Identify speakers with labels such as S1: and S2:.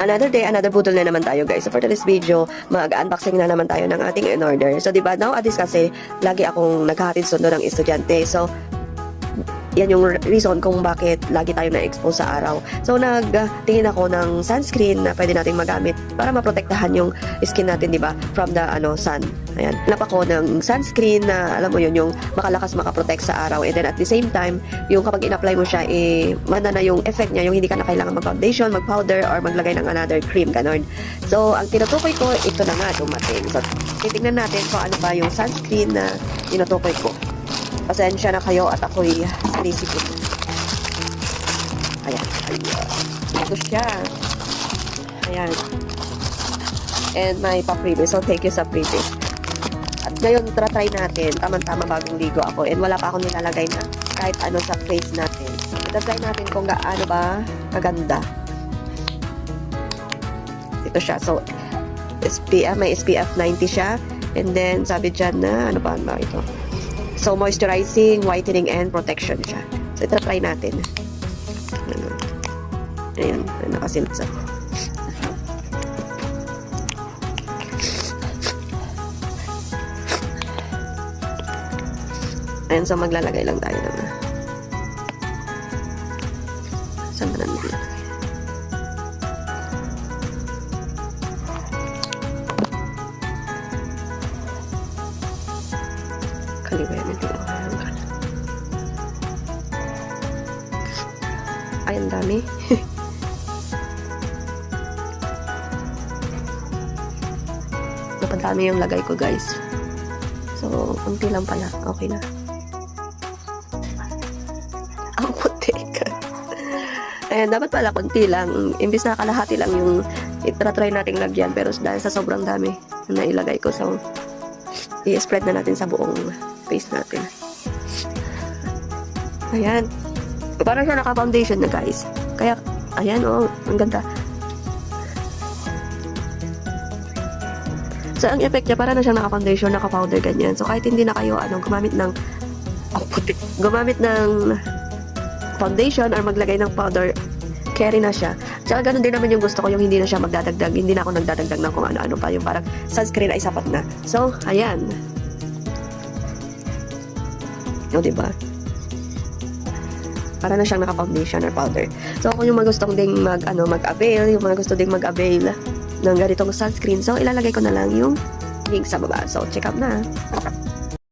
S1: Another day, another budol na naman tayo guys. So for today's video, mag-unboxing na naman tayo ng ating in-order. So diba, nowadays kasi, lagi akong naghahatid sundo ng estudyante. So, yan yung reason kung bakit lagi tayo na-expose sa araw. So, nagtingin ako ng sunscreen na pwede nating magamit para maprotektahan yung skin natin, di ba? From the sun. Ayan. Hanap ako ng sunscreen na, alam mo yun, yung makalakas makaprotect sa araw. And then at the same time, yung kapag in-apply mo siya, mana na yung effect niya, yung hindi ka na kailangan mag-foundation, mag-powder, or maglagay ng another cream, ganon. So, ang tinutukoy ko, ito na nga dumating. So, titignan natin kung ano ba yung sunscreen na tinutukoy ko. Pasensya na kayo at ako'y sinisipin. Ayan. Ito siya. Ayan. And may pa-freebie. So, thank you sa freebie. At ngayon, try natin. Tama-tama bagong ligo ako. And wala pa akong nilalagay na kahit ano sa face natin. Try natin kung gaano ba kaganda. Ito siya. So, may SPF 90 siya. And then, sabi dyan na, ano ba ito? So, moisturizing, whitening, and protection siya. So, ito try natin. Ayan, nakasilsa. Ayan, so maglalagay lang tayo ng saan ba namin nilagay? Kaliwayan ito. Ay, ang dami. Napadami yung lagay ko, guys. So, unti lang pala. Okay na. Ang puti ka. Ayan, dapat pala kunti lang. Imbis na kalahati lang yung itratry nating lagyan. Pero dahil sa sobrang dami na nailagay ko, so i-spread na natin sa buong face natin. Ayan. Parang siya naka-foundation na, guys. Kaya, ayan, oh, ang ganda. So, ang effect niya, parang na siyang naka-foundation, naka-powder, ganyan. So, kahit hindi na kayo, gumamit ng, gumamit ng foundation or maglagay ng powder, carry na siya. Tsaka ganun din naman yung gusto ko, yung hindi na siya magdadagdag. Hindi na ako nagdadagdag ng kung ano-ano pa. Yung parang sunscreen ay sapat na. So, ayan. O, diba? Para na siyang naka-foundation or powder. So, kung yung mga gustong ding mag-avail, yung mga gusto ding mag-avail ng ganitong sunscreen, so, ilalagay ko na lang yung link sa baba. So, check out na.